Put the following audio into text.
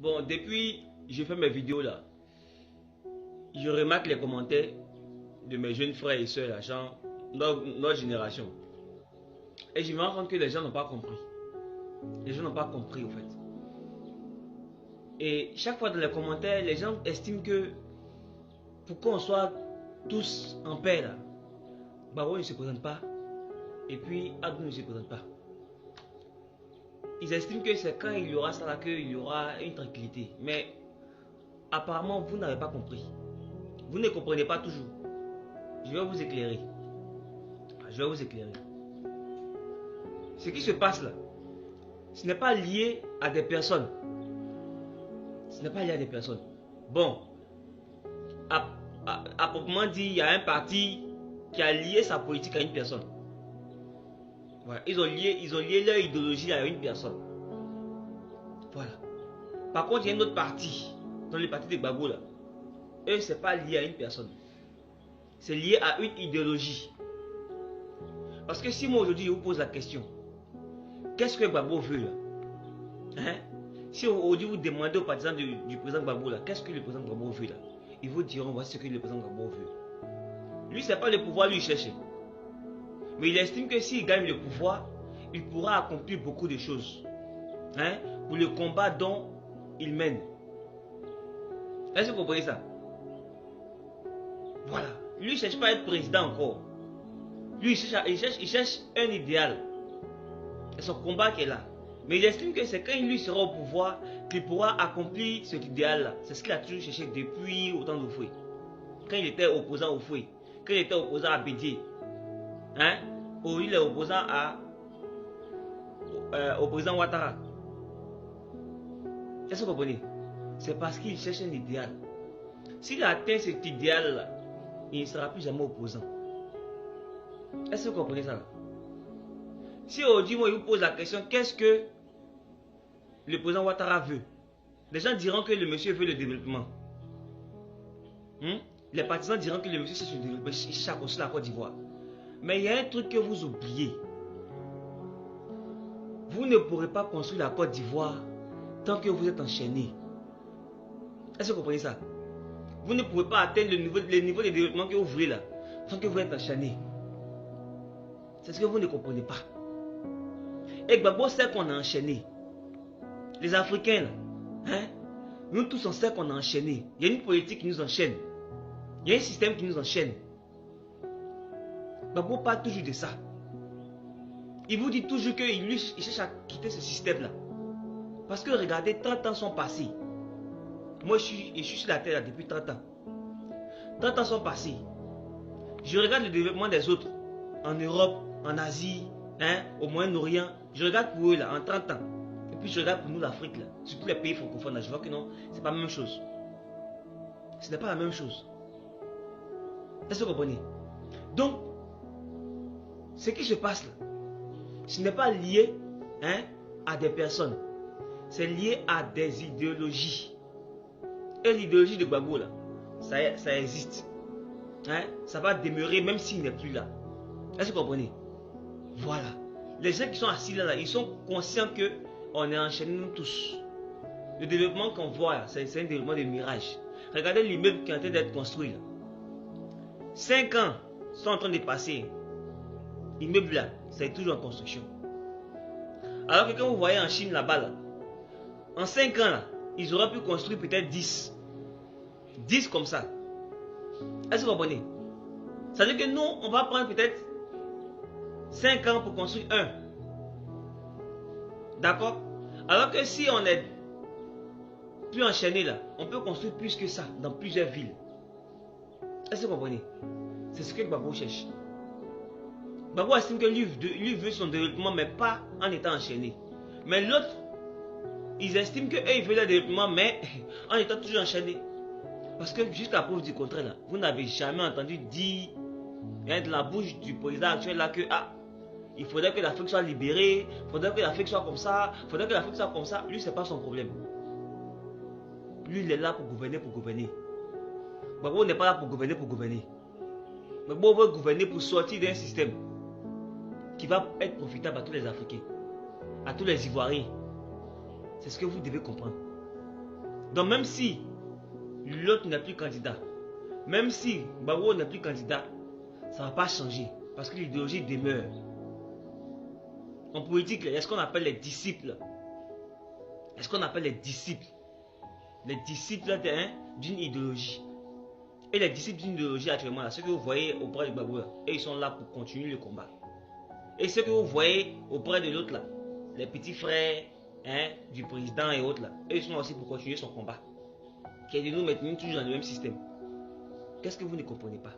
Bon, depuis j'ai fait mes vidéos là, je remarque les commentaires de mes jeunes frères et sœurs, là, genre, notre génération. Et je me rends compte que les gens n'ont pas compris. Les gens n'ont pas compris, au fait. Et chaque fois dans les commentaires, les gens estiment que pour qu'on soit tous en paix là, Baro ne se présente pas. Et puis Abdou ne se présente pas. Ils estiment que c'est quand il y aura ça là qu'il y aura une tranquillité. Mais apparemment, vous n'avez pas compris. Vous ne comprenez pas toujours. Je vais vous éclairer. Je vais vous éclairer. Ce qui se passe là, ce n'est pas lié à des personnes. Ce n'est pas lié à des personnes. Bon, à proprement dit, il y a un parti qui a lié sa politique à une personne. Voilà. Ils ont lié leur idéologie à une personne. Voilà. Par contre, il y a un autre parti, dans le parti de Gbagbo là. Eux, ce n'est pas lié à une personne. C'est lié à une idéologie. Parce que si moi aujourd'hui je vous pose la question, qu'est-ce que Gbagbo veut là? Hein? Si aujourd'hui vous demandez aux partisans du président Gbagbo là, qu'est-ce que le président Gbagbo veut là? Ils vous diront voici ce que le président Gbagbo veut. Lui, c'est pas le pouvoir lui chercher. Mais il estime que s'il gagne le pouvoir, il pourra accomplir beaucoup de choses. Hein? Pour le combat dont il mène. Est-ce que vous comprenez ça? Voilà. Lui, il ne cherche pas à être président encore. Lui, il cherche un idéal. C'est son combat qui est là. Mais il estime que c'est quand il lui sera au pouvoir qu'il pourra accomplir cet idéal-là. C'est ce qu'il a toujours cherché depuis autant de fois. Quand il était opposant au fouet, quand il était opposant à Bédié, hein? Ou il est opposant au président Ouattara. Est-ce que vous comprenez? C'est parce qu'il cherche un idéal. S'il atteint cet idéal-là, il ne sera plus jamais opposant. Est-ce que vous comprenez ça? Si aujourd'hui, moi, je vous pose la question, qu'est-ce que le président Ouattara veut? Les gens diront que le monsieur veut le développement. Les partisans diront que le monsieur cherche le développement, il cherche à construire la Côte d'Ivoire. Mais il y a un truc que vous oubliez. Vous ne pourrez pas construire la Côte d'Ivoire tant que vous êtes enchaîné. Est-ce que vous comprenez ça? Vous ne pouvez pas atteindre le niveau de développement que vous voulez là, tant que vous êtes enchaîné. C'est ce que vous ne comprenez pas. Et Gbagbo sait qu'on a enchaîné. Les Africains, là, hein? Nous tous on sait qu'on a enchaîné. Il y a une politique qui nous enchaîne. Il y a un système qui nous enchaîne. Gbagbo parle toujours de ça. Il vous dit toujours qu'il cherche à quitter ce système-là. Parce que regardez, 30 ans sont passés. Moi, je suis sur la terre là, depuis 30 ans. 30 ans sont passés. Je regarde le développement des autres. En Europe, en Asie, hein, au Moyen-Orient. Je regarde pour eux là, en 30 ans. Et puis je regarde pour nous l'Afrique là. Surtout les pays francophones là. Je vois que non, c'est pas la même chose. Ce n'est pas la même chose. Est-ce que vous comprenez? Donc, ce qui se passe là, ce n'est pas lié, hein, à des personnes. C'est lié à des idéologies. Et l'idéologie de Gbagbo là, ça existe. Hein? Ça va demeurer même s'il n'est plus là. Est-ce que vous comprenez? Voilà. Les gens qui sont assis là, ils sont conscients qu'on est enchaînés nous tous. Le développement qu'on voit, c'est un développement de mirage. Regardez l'immeuble qui est en train d'être construit là. 5 ans sont en train de passer. L'immeuble là, c'est toujours en construction. Alors que quand vous voyez en Chine là-bas, là, en 5 ans là, ils auraient pu construire peut-être 10. 10 comme ça. Est-ce que vous comprenez? Ça veut dire que nous, on va prendre peut-être 5 ans pour construire un. D'accord? Alors que si on est plus enchaîné là, on peut construire plus que ça dans plusieurs villes. Est-ce que vous comprenez? C'est ce que Gbagbo cherche. Gbagbo estime que lui veut son développement, mais pas en étant enchaîné. Mais l'autre, ils estiment qu'eux, ils veulent le développement, mais en étant toujours enchaîné. Parce que jusqu'à preuve du contraire, là, vous n'avez jamais entendu dire de la bouche du président actuel là que il faudrait que l'Afrique soit libérée, il faudrait que l'Afrique soit comme ça, il faudrait que l'Afrique soit comme ça. Lui, ce n'est pas son problème. Lui, il est là pour gouverner, pour gouverner. Gbagbo n'est pas là pour gouverner, pour gouverner. Gbagbo veut gouverner pour sortir d'un système qui va être profitable à tous les Africains, à tous les Ivoiriens. C'est ce que vous devez comprendre. Donc même si l'autre n'est plus candidat, même si Gbagbo n'est plus candidat, ça ne va pas changer. Parce que l'idéologie demeure. En politique, il y a ce qu'on appelle les disciples. Il y a ce qu'on appelle les disciples. Les disciples d'une idéologie. Et les disciples d'une idéologie actuellement, là, ceux que vous voyez auprès de Gbagbo, et ils sont là pour continuer le combat. Et ceux que vous voyez auprès de l'autre, là, les petits frères du président et autres, là, eux, ils sont aussi pour continuer son combat. Qui est de nous maintenir toujours dans le même système. Qu'est-ce que vous ne comprenez pas?